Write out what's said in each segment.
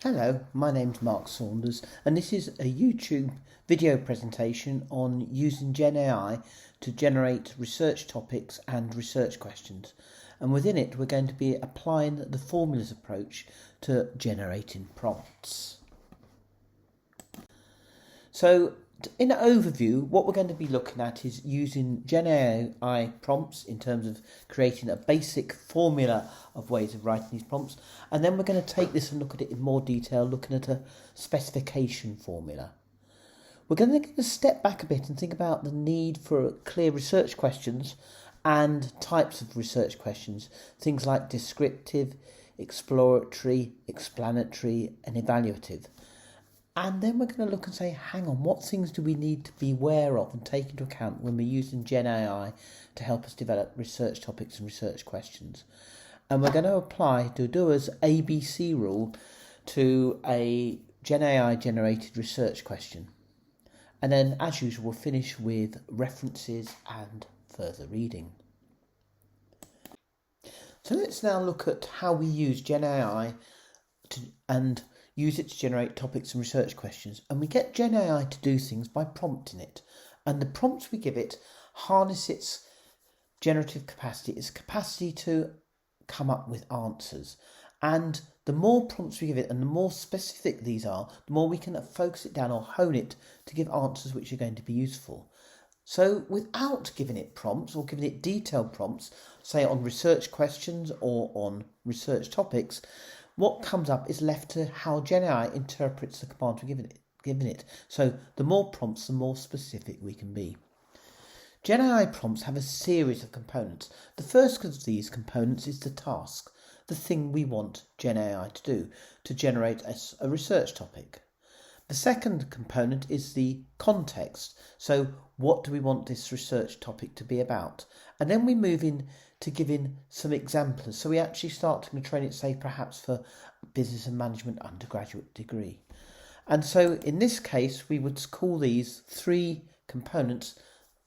Hello, my name's Mark Saunders and this is a YouTube video presentation on using GenAI to generate research topics and research questions. And within it we're going to be applying the formulas approach to generating prompts. So in an overview, what we're going to be looking at is using GenAI prompts in terms of creating a basic formula of ways of writing these prompts. And then we're going to take this and look at it in more detail, looking at a specification formula. We're going to step back a bit and think about the need for clear research questions and types of research questions. Things like descriptive, exploratory, explanatory and evaluative. And then we're going to look and say, hang on, what things do we need to be aware of and take into account when we're using GenAI to help us develop research topics and research questions? And we're going to apply Dudua's ABC rule to a GenAI generated research question. And then, as usual, we'll finish with references and further reading. So let's now look at how we use GenAI and use it to generate topics and research questions. And we get GenAI to do things by prompting it. And the prompts we give it harness its generative capacity, its capacity to come up with answers. And the more prompts we give it and the more specific these are, the more we can focus it down or hone it to give answers which are going to be useful. So without giving it prompts or giving it detailed prompts, say on research questions or on research topics, what comes up is left to how GenAI interprets the command we're giving it. So the more prompts, the more specific we can be. GenAI prompts have a series of components. The first of these components is the task, the thing we want GenAI to do, to generate a research topic. The second component is the context. So what do we want this research topic to be about? And then we move in to giving some exemplars. So we actually start to train it, say, perhaps for business and management undergraduate degree. And so in this case, we would call these three components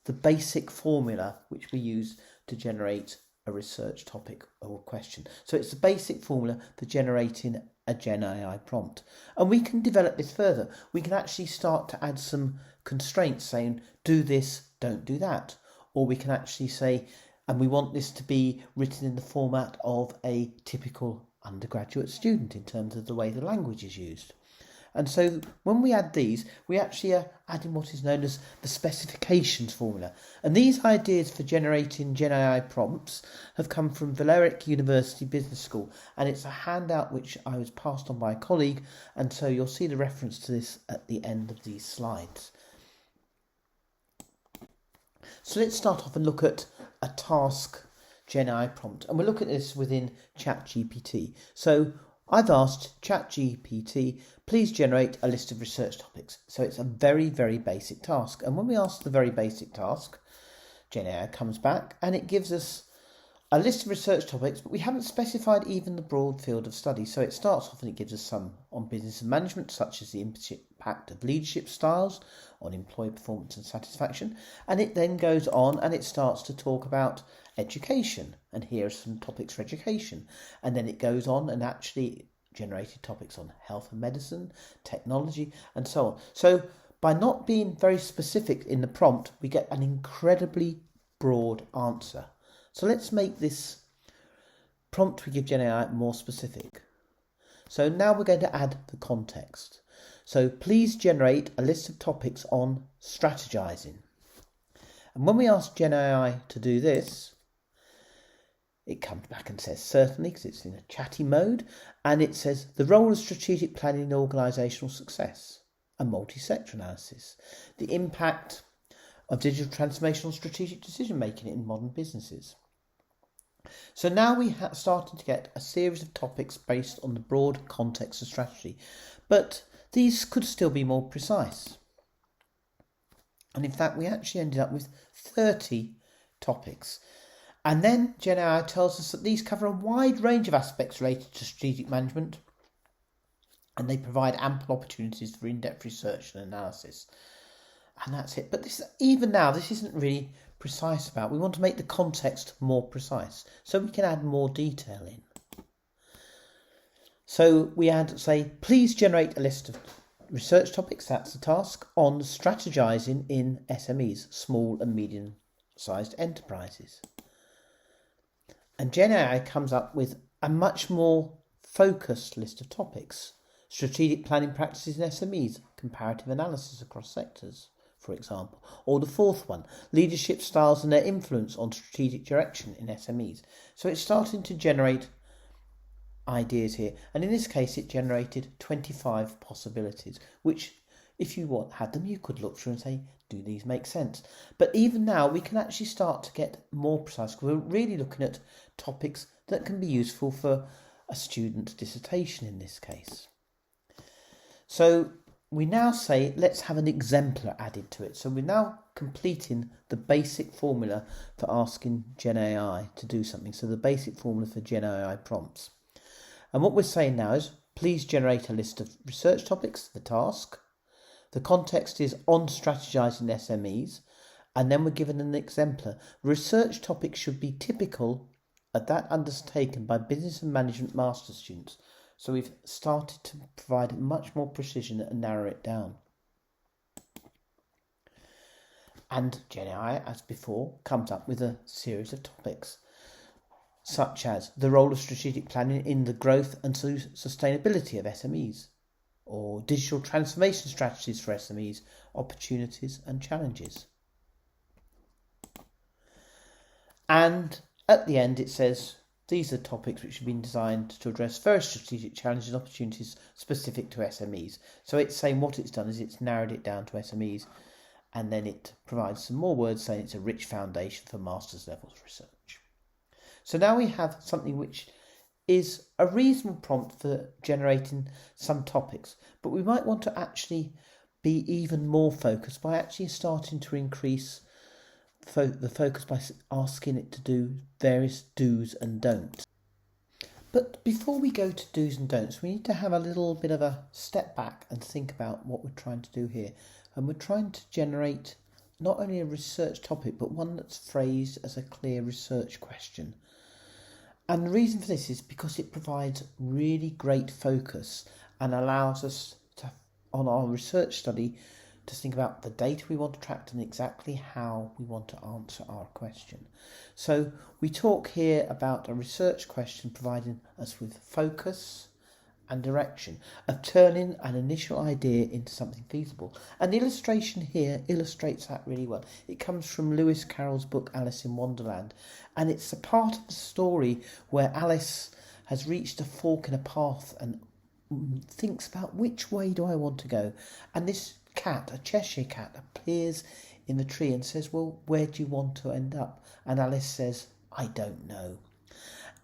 the basic formula which we use to generate a research topic or question. So it's the basic formula for generating a GenAI prompt. And we can develop this further. We can actually start to add some constraints saying, do this, don't do that. Or we can actually say, and we want this to be written in the format of a typical undergraduate student in terms of the way the language is used. And so when we add these, we actually are adding what is known as the specifications formula. And these ideas for generating GenAI prompts have come from Formulating University Business School. And it's a handout which I was passed on by a colleague. And so you'll see the reference to this at the end of these slides. So let's start off and look at a task GenAI prompt. And we'll look at this within ChatGPT. So I've asked ChatGPT, please generate a list of research topics. So it's a very, very basic task. And when we ask the very basic task, GenAI comes back and it gives us a list of research topics, but we haven't specified even the broad field of study. So it starts off and it gives us some on business and management, such as the impact of leadership styles on employee performance and satisfaction. And it then goes on and it starts to talk about education. And here are some topics for education. And then it goes on and actually generated topics on health and medicine, technology, and so on. So by not being very specific in the prompt, we get an incredibly broad answer. So let's make this prompt we give GenAI more specific. So now we're going to add the context. So please generate a list of topics on strategizing. And when we ask GenAI to do this, it comes back and says certainly, because it's in a chatty mode, and it says the role of strategic planning in organisational success, a multi-sector analysis, the impact of digital transformation on strategic decision making in modern businesses. So now we have started to get a series of topics based on the broad context of strategy, but these could still be more precise. And in fact, we actually ended up with 30 topics. And then GenAI tells us that these cover a wide range of aspects related to strategic management, and they provide ample opportunities for in-depth research and analysis. And that's it. But this, even now, this isn't really precise about. We want to make the context more precise so we can add more detail in. So we add, say, please generate a list of research topics, that's the task, on strategizing in SMEs, small and medium-sized enterprises. And GenAI comes up with a much more focused list of topics. Strategic planning practices in SMEs, comparative analysis across sectors, for example. Or the fourth one, leadership styles and their influence on strategic direction in SMEs. So it's starting to generate ideas here. And in this case, it generated 25 possibilities, which if you had them, you could look through and say, do these make sense? But even now, we can actually start to get more precise. We're really looking at topics that can be useful for a student's dissertation in this case. So we now say, let's have an exemplar added to it. So we're now completing the basic formula for asking GenAI to do something. So the basic formula for GenAI prompts. And what we're saying now is, please generate a list of research topics, the task. The context is on strategizing SMEs. And then we're given an exemplar. Research topics should be typical of that undertaken by business and management master's students. So we've started to provide much more precision and narrow it down. And GenAI, as before, comes up with a series of topics, such as the role of strategic planning in the growth and sustainability of SMEs, or digital transformation strategies for SMEs, opportunities and challenges. And at the end it says, these are topics which have been designed to address various strategic challenges and opportunities specific to SMEs. So it's saying what it's done is it's narrowed it down to SMEs, and then it provides some more words saying it's a rich foundation for master's levels research. So now we have something which is a reasonable prompt for generating some topics, but we might want to actually be even more focused by actually starting to increase the focus by asking it to do various do's and don'ts. But before we go to do's and don'ts, we need to have a little bit of a step back and think about what we're trying to do here. And we're trying to generate not only a research topic, but one that's phrased as a clear research question. And the reason for this is because it provides really great focus and allows us to, on our research study, to think about the data we want to track and exactly how we want to answer our question. So we talk here about a research question providing us with focus and direction of turning an initial idea into something feasible. And the illustration here illustrates that really well. It comes from Lewis Carroll's book Alice in Wonderland, and it's a part of the story where Alice has reached a fork in a path and thinks about which way do I want to go. And this cat, a Cheshire cat, appears in the tree and says, well, where do you want to end up? And Alice says, I don't know.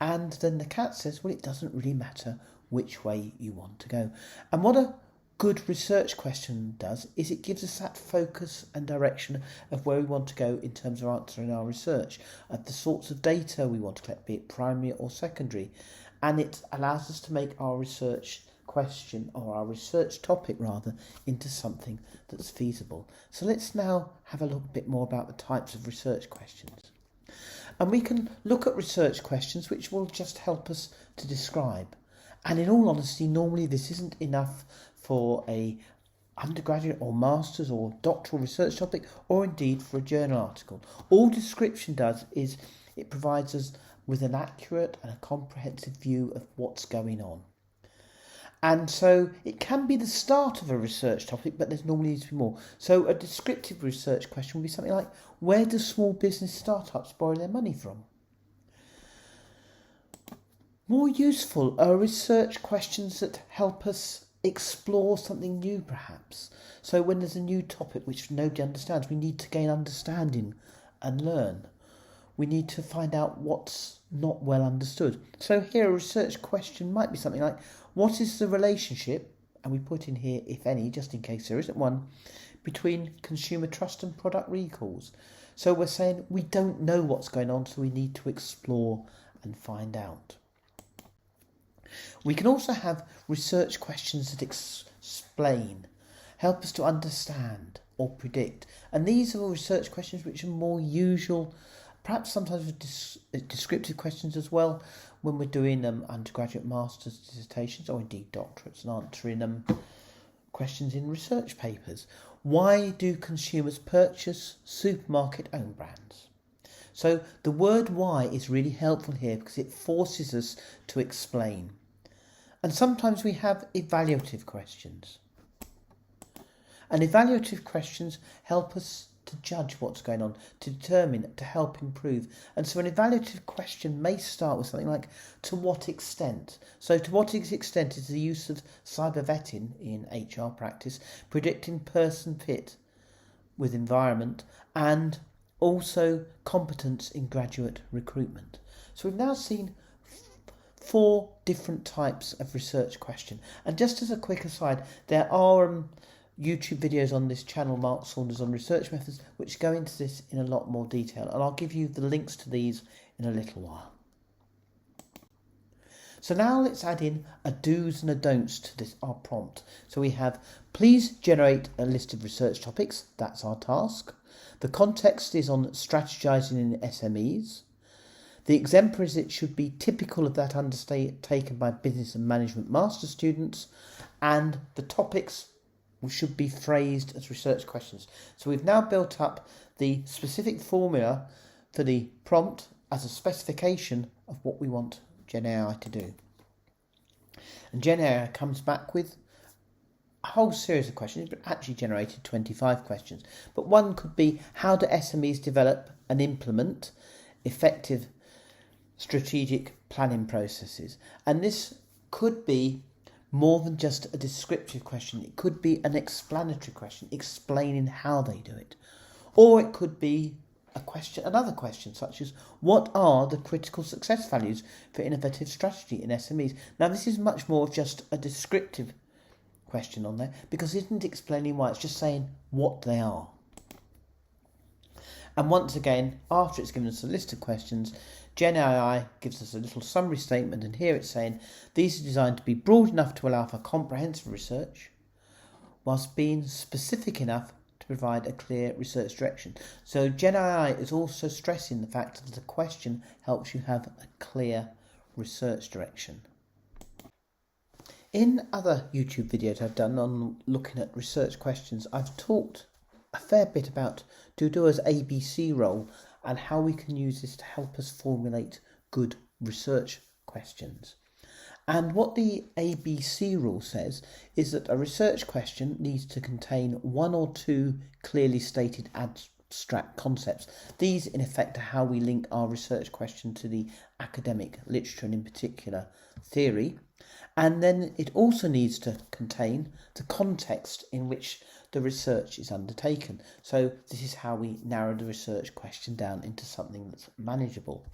And then the cat says, well, it doesn't really matter which way you want to go. And what a good research question does is it gives us that focus and direction of where we want to go in terms of answering our research, of the sorts of data we want to collect, be it primary or secondary. And it allows us to make our research question, or our research topic rather, into something that's feasible. So let's now have a look a bit more about the types of research questions. And we can look at research questions which will just help us to describe. And in all honesty, normally this isn't enough for a undergraduate or master's or doctoral research topic, or indeed for a journal article. All description does is it provides us with an accurate and a comprehensive view of what's going on. And so it can be the start of a research topic, but there's normally needs to be more. So a descriptive research question would be something like, where do small business startups borrow their money from? More useful are research questions that help us explore something new, perhaps. So when there's a new topic which nobody understands, we need to gain understanding and learn. We need to find out what's not well understood. So here a research question might be something like, what is the relationship, and we put in here, if any, just in case there isn't one, between consumer trust and product recalls? So we're saying we don't know what's going on, so we need to explore and find out. We can also have research questions that explain, help us to understand or predict. And these are all research questions which are more usual, perhaps sometimes with descriptive questions as well, when we're doing undergraduate master's dissertations or indeed doctorates and answering questions in research papers. Why do consumers purchase supermarket own brands? So the word why is really helpful here because it forces us to explain. And sometimes we have evaluative questions. And evaluative questions help us to judge what's going on, to determine, to help improve. And so an evaluative question may start with something like, to what extent? So to what extent is the use of cyber vetting in HR practice predicting person fit with environment and also competence in graduate recruitment? So we've now seen 4 different types of research question. And just as a quick aside, there are YouTube videos on this channel, Mark Saunders on research methods, which go into this in a lot more detail. And I'll give you the links to these in a little while. So now let's add in a do's and a don'ts to this, our prompt. So we have, please generate a list of research topics. That's our task. The context is on strategizing in SMEs. The exemplar is it should be typical of that undertaken by business and management master students. And the topics should be phrased as research questions. So we've now built up the specific formula for the prompt as a specification of what we want GenAI to do. And GenAI comes back with a whole series of questions, but actually generated 25 questions. But one could be, how do SMEs develop and implement effective strategic planning processes? And this could be more than just a descriptive question. It could be an explanatory question, explaining how they do it. Or it could be another question, such as, what are the critical success values for innovative strategy in SMEs? Now, this is much more just a descriptive question on there, because it isn't explaining why, it's just saying what they are. And once again, after it's given us a list of questions, GenAI gives us a little summary statement, and here it's saying these are designed to be broad enough to allow for comprehensive research, whilst being specific enough to provide a clear research direction. So GenAI is also stressing the fact that the question helps you have a clear research direction. In other YouTube videos I've done on looking at research questions, I've talked a fair bit about Dudua's ABC role and how we can use this to help us formulate good research questions. And what the ABC rule says is that a research question needs to contain 1 or 2 clearly stated abstract concepts. These, in effect, are how we link our research question to the academic literature and, in particular, theory. And then it also needs to contain the context in which the research is undertaken. So this is how we narrow the research question down into something that's manageable.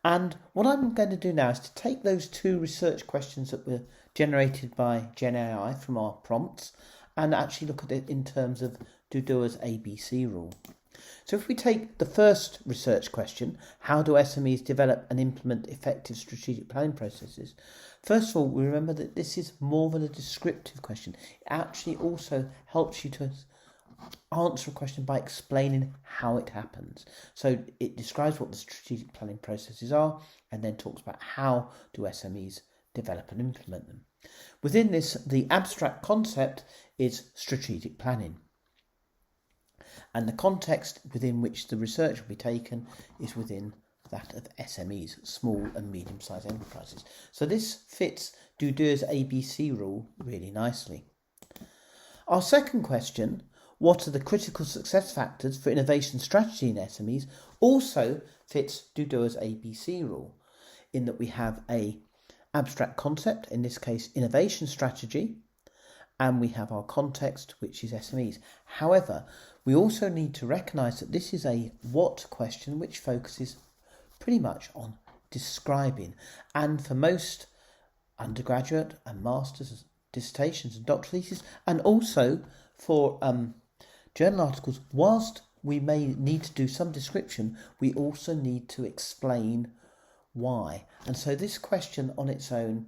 And what I'm going to do now is to take those 2 research questions that were generated by GenAI from our prompts and actually look at it in terms of Dudua's ABC rule. So if we take the first research question, how do SMEs develop and implement effective strategic planning processes? First of all, we remember that this is more than a descriptive question. It actually also helps you to answer a question by explaining how it happens. So it describes what the strategic planning processes are and then talks about how do SMEs develop and implement them. Within this, the abstract concept is strategic planning. And the context within which the research will be taken is within that of SMEs, small and medium-sized enterprises. So this fits Dudua's ABC rule really nicely. Our second question, what are the critical success factors for innovation strategy in SMEs, also fits Dudua's ABC rule, in that we have a abstract concept, in this case innovation strategy, and we have our context, which is SMEs. However, we also need to recognise that this is a what question which focuses pretty much on describing. And for most undergraduate and master's dissertations and doctoral theses, and also for journal articles, whilst we may need to do some description, we also need to explain why. And so this question on its own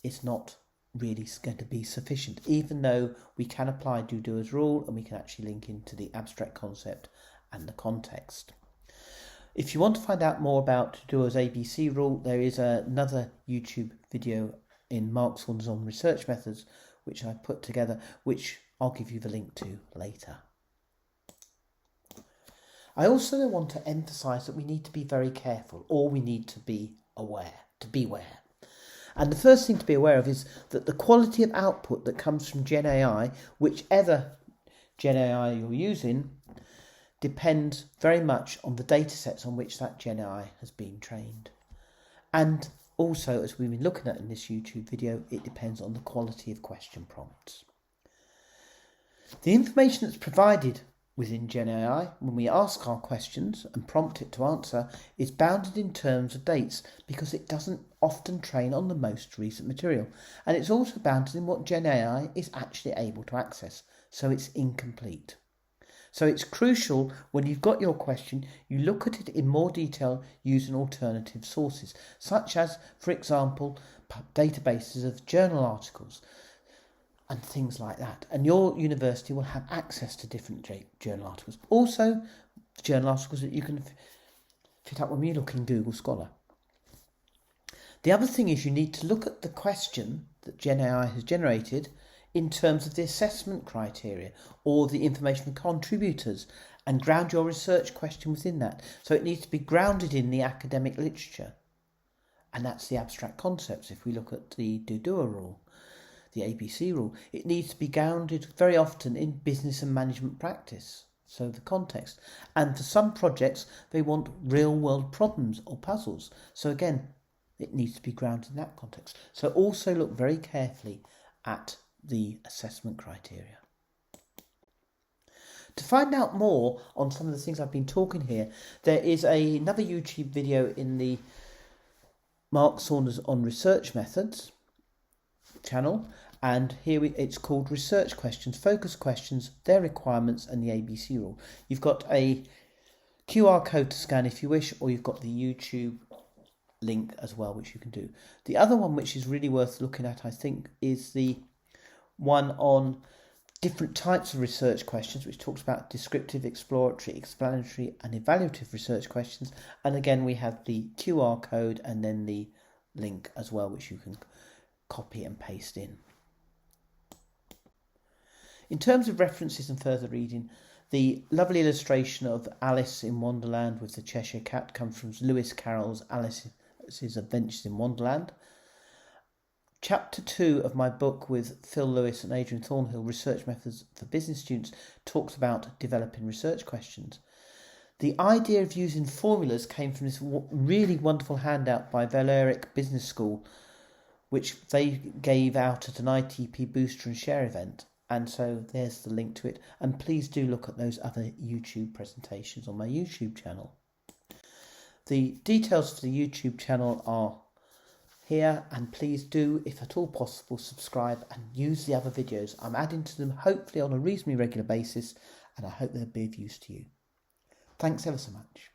is not really going to be sufficient, even though we can apply Dudua's rule and we can actually link into the abstract concept and the context. If you want to find out more about Dudua's ABC rule, there is another YouTube video in Mark Saunders on research methods, which I put together, which I'll give you the link to later. I also want to emphasise that we need to be very careful, or we need to be aware, And the first thing to be aware of is that the quality of output that comes from GenAI, whichever GenAI you're using, depends very much on the data sets on which that GenAI has been trained. And also, as we've been looking at in this YouTube video, it depends on the quality of question prompts. The information that's provided within GenAI, when we ask our questions and prompt it to answer, is bounded in terms of dates because it doesn't often train on the most recent material. And it's also bounded in what GenAI is actually able to access, so it's incomplete. So it's crucial when you've got your question, you look at it in more detail using alternative sources, such as, for example, databases of journal articles and things like that. And your university will have access to different journal articles. Also, journal articles that you can fit up when you look in Google Scholar. The other thing is you need to look at the question that GenAI has generated in terms of the assessment criteria or the information from contributors and ground your research question within that. So it needs to be grounded in the academic literature. And that's the abstract concepts. If we look at the Dudua rule, the ABC rule, it needs to be grounded very often in business and management practice. So the context. And for some projects, they want real world problems or puzzles. So again, it needs to be grounded in that context. So also look very carefully at the assessment criteria. To find out more on some of the things I've been talking here, there is another YouTube video in the Mark Saunders on Research Methods channel, and here it's called Research Questions, Focus Questions, Their Requirements and the ABC Rule. You've got a QR code to scan if you wish, or you've got the YouTube link as well, which you can do. The other one which is really worth looking at, I think, is the one on different types of research questions, which talks about descriptive, exploratory, explanatory and evaluative research questions. And again, we have the QR code and then the link as well, which you can copy and paste in. In terms of references and further reading, the lovely illustration of Alice in Wonderland with the Cheshire Cat comes from Lewis Carroll's Alice's Adventures in Wonderland. Chapter 2 of my book with Phil Lewis and Adrian Thornhill, Research Methods for Business Students, talks about developing research questions. The idea of using formulas came from this really wonderful handout by Valeric Business School, which they gave out at an ITP Booster and Share event. And so there's the link to it. And please do look at those other YouTube presentations on my YouTube channel. The details for the YouTube channel are here, and please do, if at all possible, subscribe and use the other videos. I'm adding to them hopefully on a reasonably regular basis, and I hope they'll be of use to you. Thanks ever so much.